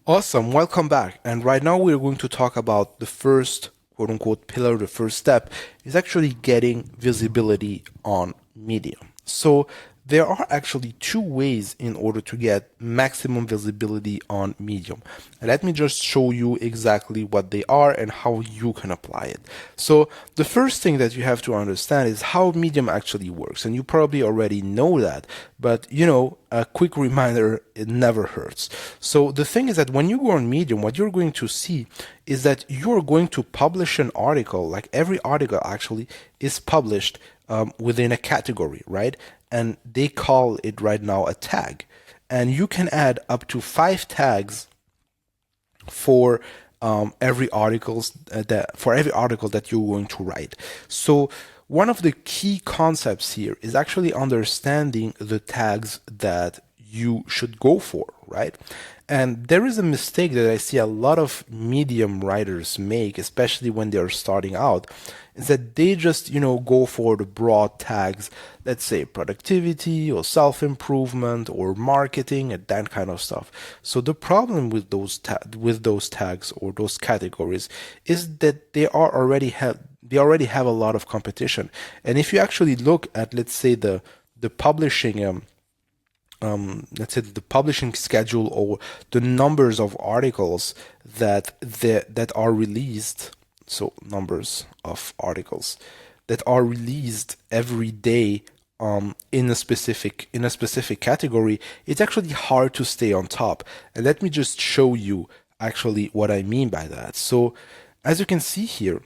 Awesome, welcome back. And right now we're going to talk about the first quote unquote pillar, the first step is actually getting visibility on Medium. So there are actually two ways in order to get maximum visibility on Medium. And let me just show you exactly what they are and how you can apply it. So the first thing that you have to understand is how Medium actually works. And you probably already know that, but a quick reminder, it never hurts. So the thing is that when you go on Medium, what you're going to see is that you're going to publish an article, like every article actually is published within a category, right? And they call it right now a tag. And you can add up to 5 tags for every every article that you're going to write. So one of the key concepts here is actually understanding the tags that you should go for, right? And there is a mistake that I see a lot of Medium writers make, especially when they're starting out, is that they just, go for the broad tags, let's say productivity or self-improvement or marketing and that kind of stuff. So the problem with those tags or those categories is that they already have a lot of competition. And if you actually look at, let's say, the publishing let's say the publishing schedule or the numbers of articles that are released, so numbers of articles that are released every day in a specific category, it's actually hard to stay on top. And let me just show you actually what I mean by that. So as you can see here,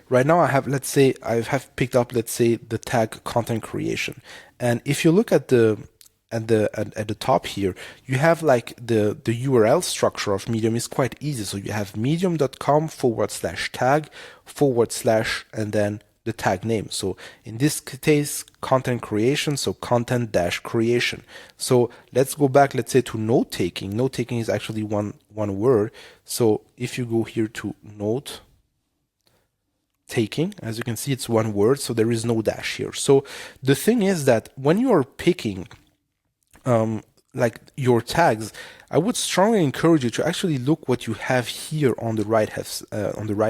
right now I have, let's say, I have picked up, let's say, the tag content creation. And if you look at the top here, you have like the URL structure of Medium is quite easy. So you have medium.com/tag/ and then the tag name. So in this case, content creation, so content-creation. So let's go back, let's say, to note taking. Note taking is actually one word. So if you go here to note taking, as you can see, it's one word, so there is no dash here. So the thing is that when you are picking like your tags, I would strongly encourage you to actually look what you have here on the right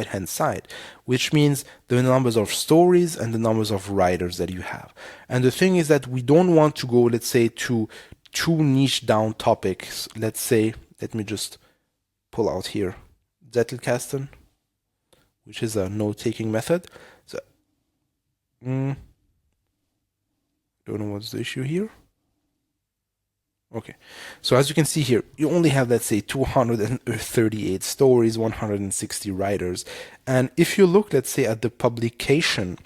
hand side, which means the numbers of stories and the numbers of writers that you have. And the thing is that we don't want to go, let's say, to too niche down topics. Let's say, let me just pull out here Zettelkasten, which is a note-taking method. So, don't know what's the issue here. Okay, so as you can see here, you only have, let's say, 238 stories, 160 writers. And if you look, let's say, at the publication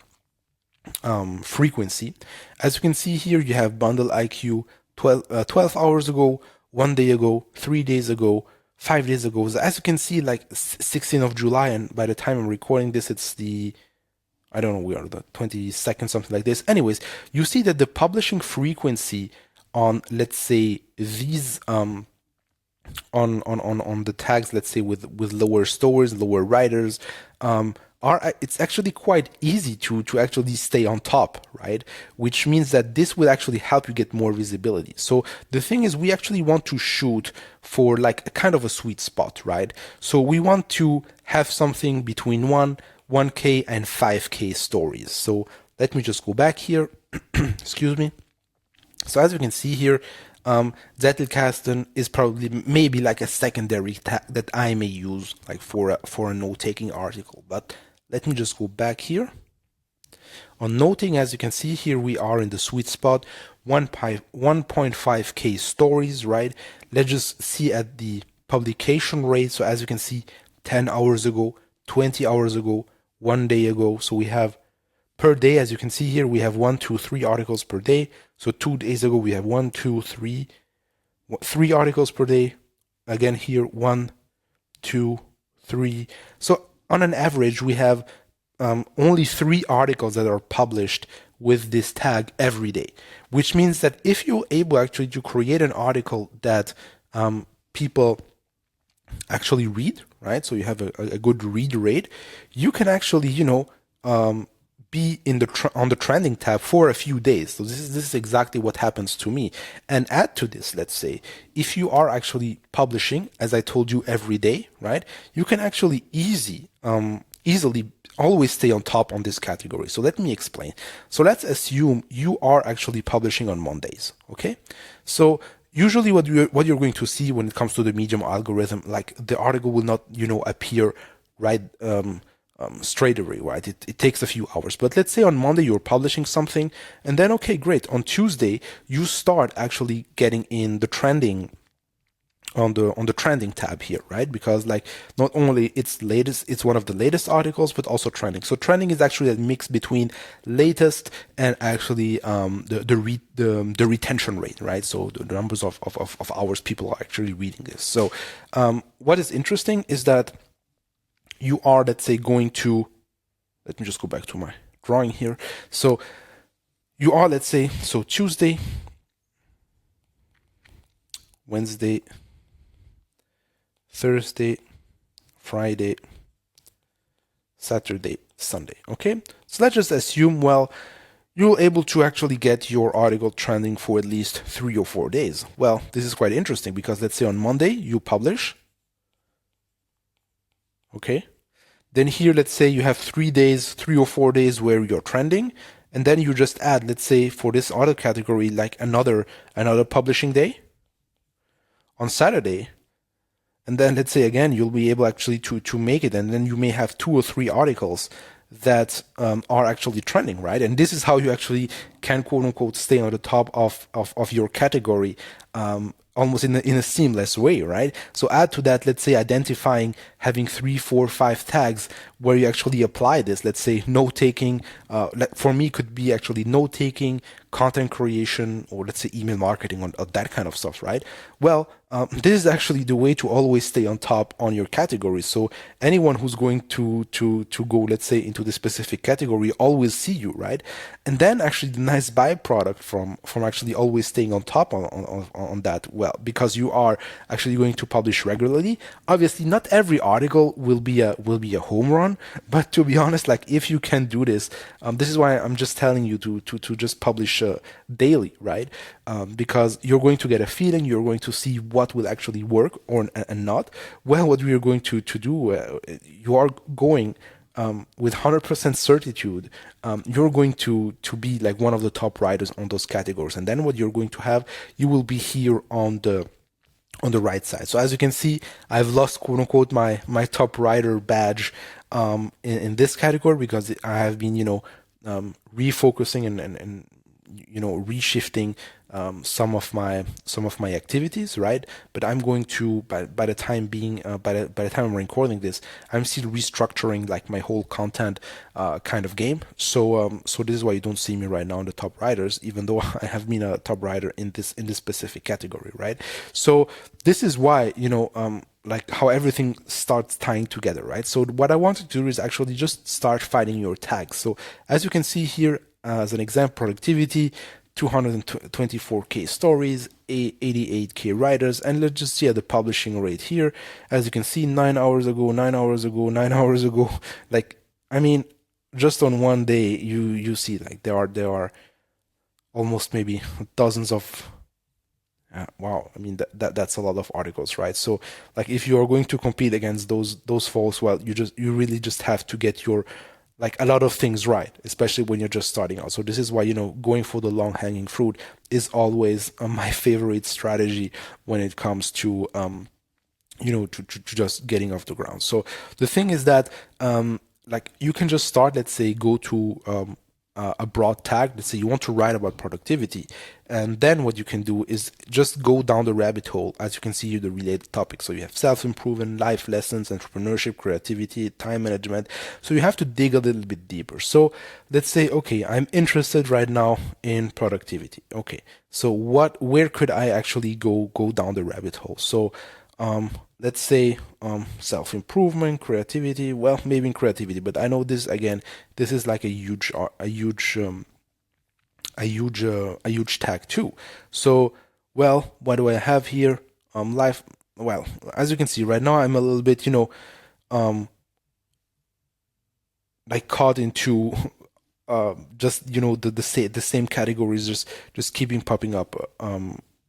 frequency, as you can see here, you have Bundle IQ 12 hours ago, 1 day ago, 3 days ago, 5 days ago. So as you can see, like 16th of July, and by the time I'm recording this, it's I don't know, we are the 22nd, something like this. Anyways, you see that the publishing frequency on, let's say, these on the tags, let's say with lower stories, lower writers, it's actually quite easy to actually stay on top, right? Which means that this will actually help you get more visibility. So the thing is, we actually want to shoot for like a kind of a sweet spot, right? So we want to have something between 1K and 5K stories. So let me just go back here. Excuse me. So as you can see here, Zettelkasten is probably maybe like a secondary tag that I may use like for a note-taking article. But let me just go back here. On noting, as you can see here, we are in the sweet spot, 1.5K stories, right? Let's just see at the publication rate. So as you can see, 10 hours ago, 20 hours ago, 1 day ago. So we have per day, as you can see here, we have 1, 2, 3 articles per day. So 2 days ago, we have 1, 2, 3 articles per day. Again here, 1, 2, 3. So on an average, we have only 3 articles that are published with this tag every day, which means that if you're able actually to create an article that people actually read, right? So you have a good read rate, you can actually, be in the on the trending tab for a few days. So this is exactly what happens to me. And add to this, let's say, if you are actually publishing, as I told you, every day, right? You can actually easily always stay on top on this category. So let me explain. So let's assume you are actually publishing on Mondays, okay? So usually what you're going to see when it comes to the Medium algorithm, like the article will not, appear right straight away, right? It takes a few hours. But let's say on Monday you're publishing something, and then okay, great. On Tuesday you start actually getting in the trending on the trending tab here, right? Because like not only it's one of the latest articles, but also trending. So trending is actually a mix between latest and actually the retention rate, right? So the numbers of hours people are actually reading this. So what is interesting is that you are, let's say, going to, let me just go back to my drawing here. So you are, let's say, so Tuesday, Wednesday, Thursday, Friday, Saturday, Sunday. Okay, so let's just assume, well, you're able to actually get your article trending for at least 3 or 4 days. Well, this is quite interesting because let's say on Monday you publish. Okay, then here, let's say you have 3 days, 3 or 4 days where you're trending, and then you just add, let's say for this other category, like another publishing day on Saturday. And then let's say again, you'll be able actually to make it. And then you may have 2 or 3 articles that are actually trending, right? And this is how you actually can, quote unquote, stay on the top of your category, almost in a seamless way, right? So add to that, let's say identifying, having 3, 4, 5 tags where you actually apply this. Let's say note taking, for me could be actually note taking, content creation, or let's say email marketing, on that kind of stuff, right? Well, this is actually the way to always stay on top on your category. So anyone who's going to go, let's say, into the specific category always see you, right? And then actually the nice byproduct from actually always staying on top on that, well, because you are actually going to publish regularly. Obviously, not every article will be a home run, but to be honest, like if you can do this, this is why I'm just telling you to just publish daily, right? Because you're going to get a feeling, you're going to see what will actually work or and not. Well, what we are going to do, you are going with 100% certitude, you're going to be like one of the top writers on those categories. And then what you're going to have, you will be here on the right side. So as you can see, I've lost, quote unquote, my top writer badge in this category because I have been, refocusing and reshifting some of my activities, right? But I'm going to, by the time being, by the time I'm recording this, I'm still restructuring like my whole content kind of game. So this is why you don't see me right now in the top writers, even though I have been a top writer in this specific category, right? So this is why, like how everything starts tying together, right? So what I want to do is actually just start finding your tags. So as you can see here, as an example, productivity, 224k stories, 88k writers, and let's just see the publishing rate here. As you can see, 9 hours ago, 9 hours ago, 9 hours ago. Like, I mean, just on one day, you see like there are almost maybe dozens of. Wow, I mean that's a lot of articles, right? So like if you are going to compete against those folks, well, you really just have to get your like a lot of things right, especially when you're just starting out. So this is why, going for the long hanging fruit is always my favorite strategy when it comes to to just getting off the ground. So the thing is that like you can just start, let's say, go to a broad tag. Let's say you want to write about productivity, and then what you can do is just go down the rabbit hole. As you can see here, the related topics. So you have self-improvement, life lessons, entrepreneurship, creativity, time management. So you have to dig a little bit deeper. So let's say, okay, I'm interested right now in productivity. Okay, so where could I actually go down the rabbit hole? So let's say self-improvement, creativity. Well, maybe in creativity, but I know this again. This is like a huge tag too. So, well, what do I have here? Life. Well, as you can see right now, I'm a little bit, like caught into just the same categories just keeping popping up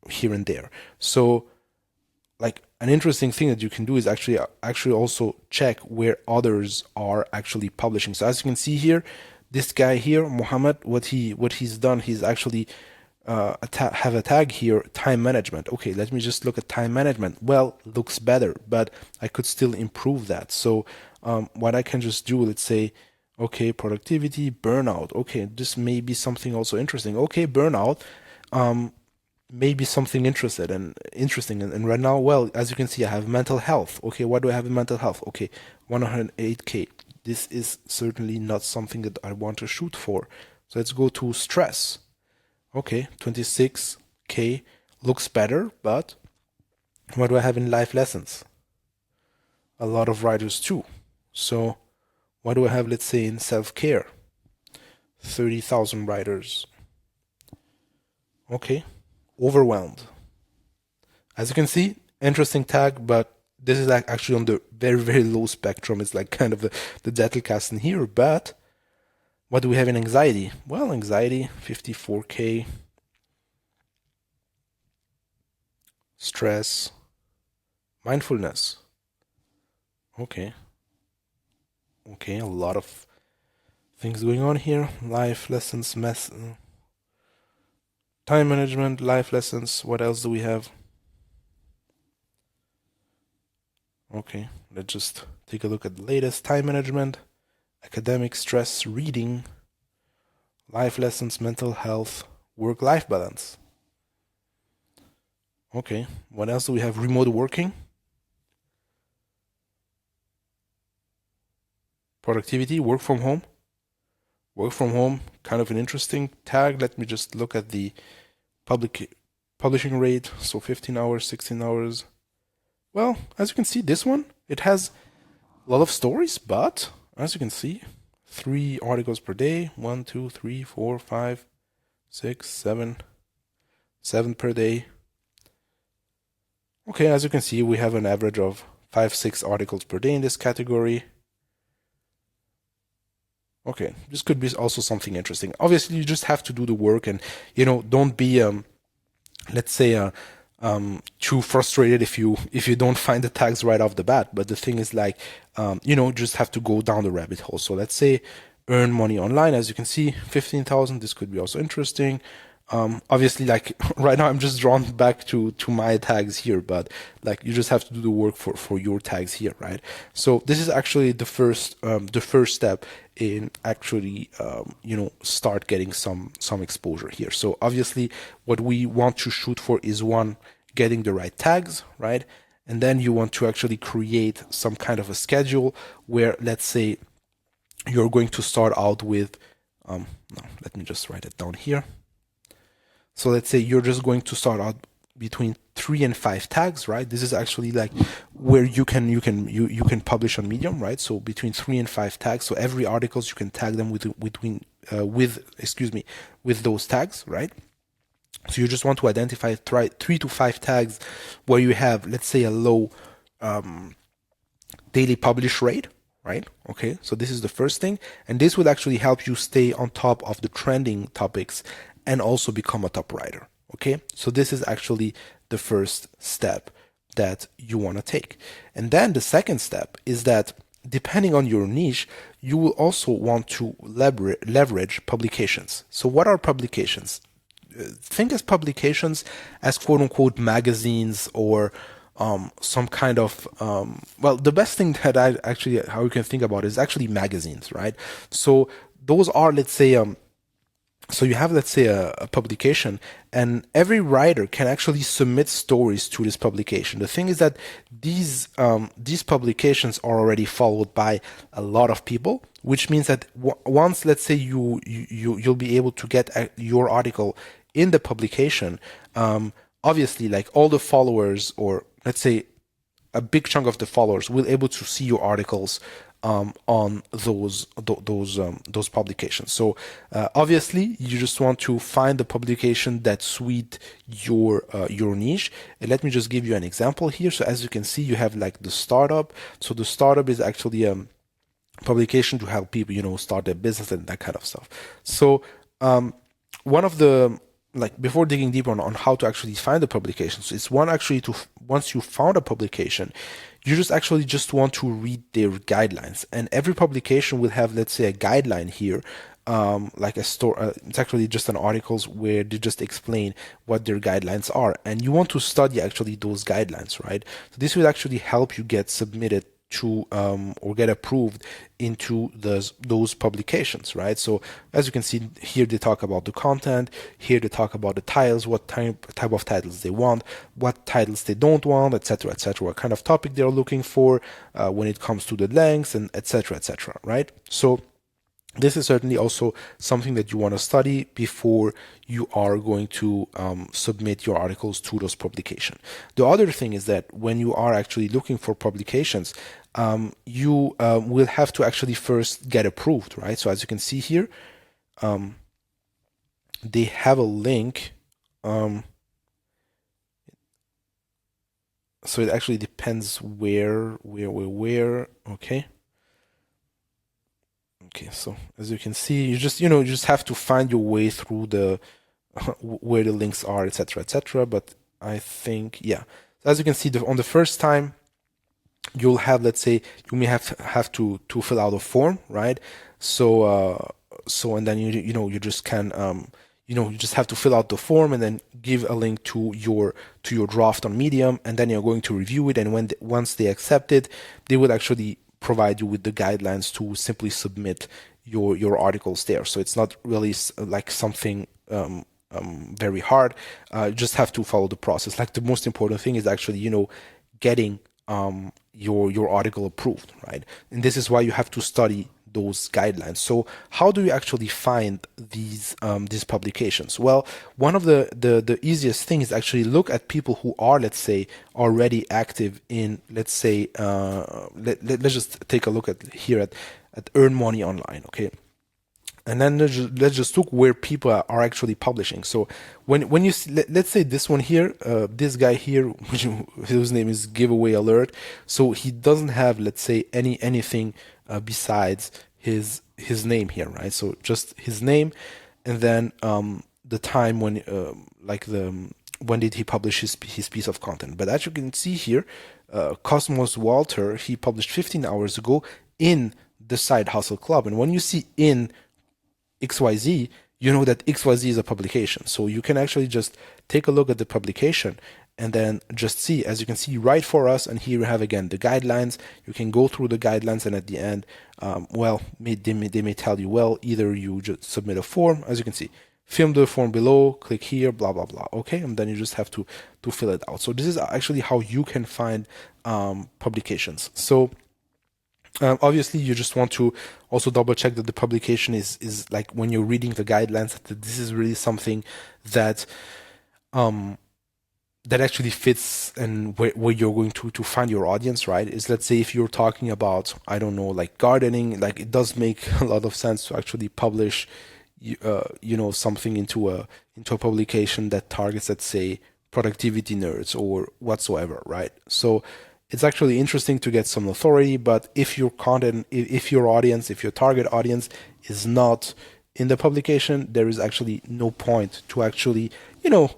here and there. So like an interesting thing that you can do is actually also check where others are actually publishing. So as you can see here, this guy here, Muhammad, what he's done, he's actually have a tag here, time management. Okay, let me just look at time management. Well, looks better, but I could still improve that. So what I can just do, let's say, okay, productivity, burnout. Okay, this may be something also interesting. Okay, burnout. Maybe something interesting. And right now, well, as you can see, I have mental health. Okay, what do I have in mental health? Okay, 108K. This is certainly not something that I want to shoot for. So let's go to stress. Okay, 26K looks better, but what do I have in life lessons? A lot of writers too. So what do I have, let's say, in self-care? 30,000 writers. Okay, overwhelmed. As you can see, interesting tag, but this is actually on the very, very low spectrum. It's like kind of the Dettelkasten in here. But what do we have in anxiety? Well, anxiety, 54K. Stress, mindfulness. Okay. Okay, a lot of things going on here. Life lessons, time management, life lessons. What else do we have? Okay, let's just take a look at the latest. Time management, academic stress, reading, life lessons, mental health, work-life balance. Okay, what else do we have? Remote working, productivity, work from home. Work from home, kind of an interesting tag. Let me just look at the publishing rate. So 15 hours, 16 hours. Well, as you can see, this one, it has a lot of stories, but as you can see, 3 articles per day. 1, 2, 3, 4, 5, 6, 7. 7 per day. Okay, as you can see, we have an average of 5, 6 articles per day in this category. Okay, this could be also something interesting. Obviously, you just have to do the work and, don't be, let's say, too frustrated if you don't find the tags right off the bat. But the thing is like, just have to go down the rabbit hole. So let's say earn money online. As you can see, 15,000. This could be also interesting. Obviously, like right now, I'm just drawn back to my tags here, but like you just have to do the work for your tags here, right? So this is actually the first step in actually start getting some exposure here. So obviously, what we want to shoot for is one, getting the right tags, right? And then you want to actually create some kind of a schedule where, let's say, you're going to start out with no, let me just write it down here. So let's say you're just going to start out between 3 and 5 tags, right? This is actually like where you can publish on Medium, right? So between 3 and 5 tags. So every articles you can tag them with those tags, right? So you just want to identify 3 to 5 tags where you have, let's say, a low daily publish rate, right? Okay, so this is the first thing, and this will actually help you stay on top of the trending topics and also become a top writer. Okay, so this is actually the first step that you want to take. And then the second step is that depending on your niche, you will also want to leverage publications. So what are publications? Think as publications as quote unquote magazines or some kind of well, the best thing that how you can think about is actually magazines, right? So those are, let's say, so you have, let's say, a publication, and every writer can actually submit stories to this publication. The thing is that these publications are already followed by a lot of people, which means that once, let's say, you'll be able to get your article in the publication, obviously, like all the followers, or let's say a big chunk of the followers, will able to see your articles on those publications. So obviously, you just want to find the publication that suit your niche. And let me just give you an example here. So as you can see, you have like the startup. So the startup is actually publication to help people, start their business and that kind of stuff. So one of the, like, before digging deeper on how to actually find the publications, it's one actually to, once you found a publication, you just want to read their guidelines, and every publication will have, let's say, a guideline here, like a store. It's actually just an articles where they just explain what their guidelines are, and you want to study actually those guidelines, right? So this will actually help you get submitted to or get approved into those publications, right? So as you can see here, they talk about the content. Here they talk about the titles, what type of titles they want, what titles they don't want, etc., etc. What kind of topic they're looking for when it comes to the lengths, and etc., etc. Right? So this is certainly also something that you want to study before you are going to submit your articles to those publications. The other thing is that when you are actually looking for publications, you will have to actually first get approved, right? So as you can see here, they have a link. So it actually depends where. Okay. Okay, so as you can see, you just have to find your way through the where the links are, etc., etc. But I think, yeah. So as you can see, on the first time, you'll have, let's say, you may have to fill out a form, right? So and then you just can you just have to fill out the form and then give a link to your draft on Medium, and then you're going to review it. And once they accept it, they will actually provide you with the guidelines to simply submit your articles there. So it's not really like something very hard. You just have to follow the process. Like, the most important thing is actually getting your article approved, right? And this is why you have to study those guidelines. So how do you actually find these publications? Well, one of the easiest things is actually look at people who are, let's say, already active in, let's say, let's just take a look at here at Earn Money Online, okay? And then let's just look where people are actually publishing. So when you see, let's say this one here, this guy here, whose name is Giveaway Alert. So he doesn't have, let's say, anything besides his name here, right? So just his name, and then the time when when did he publish his piece of content. But as you can see here, Cosmos Walter, he published 15 hours ago in the Side Hustle Club. And when you see in XYZ, you know that XYZ is a publication. So you can actually just take a look at the publication and then just see, as you can see, Write for Us, and here you have again the guidelines. You can go through the guidelines, and at the end, they may tell you, well, either you just submit a form, as you can see, film the form below, click here, blah blah blah. Okay, and then you just have to fill it out. So this is actually how you can find publications. So obviously, you just want to also double check that the publication is like, when you're reading the guidelines, that this is really something that that actually fits and where you're going to find your audience, right? Is, let's say, if you're talking about, I don't know, like gardening, like it does make a lot of sense to actually publish something into a publication that targets, let's say, productivity nerds or whatsoever, right? So it's actually interesting to get some authority, but if your content, if your audience, if your target audience is not in the publication, there is actually no point to actually,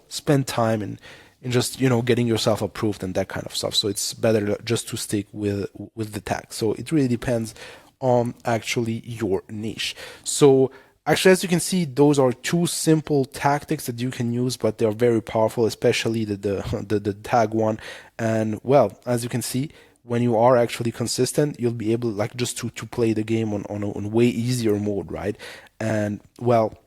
spend time and just, getting yourself approved and that kind of stuff. So it's better just to stick with the tag. So it really depends on actually your niche. So actually, as you can see, those are two simple tactics that you can use, but they're very powerful, especially the tag one. And well, as you can see, when you are actually consistent, you'll be able, like, just to play the game on a way easier mode, right? And well,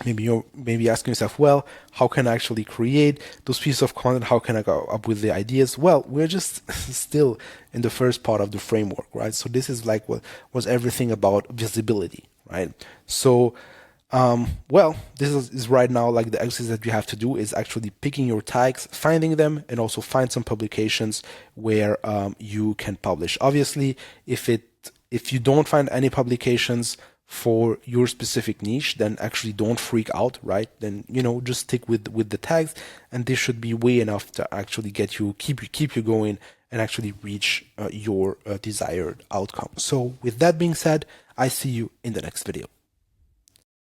maybe you're asking yourself, well, how can I actually create those pieces of content? How can I go up with the ideas? Well, we're just still in the first part of the framework, right? So this is like what was everything about visibility, right? So, this is right now, like, the exercise that you have to do is actually picking your tags, finding them, and also find some publications where you can publish. Obviously, if you don't find any publications for your specific niche, then actually don't freak out, right? Then, just stick with the tags, and this should be way enough to actually keep you going and actually reach your desired outcome. So with that being said, I see you in the next video.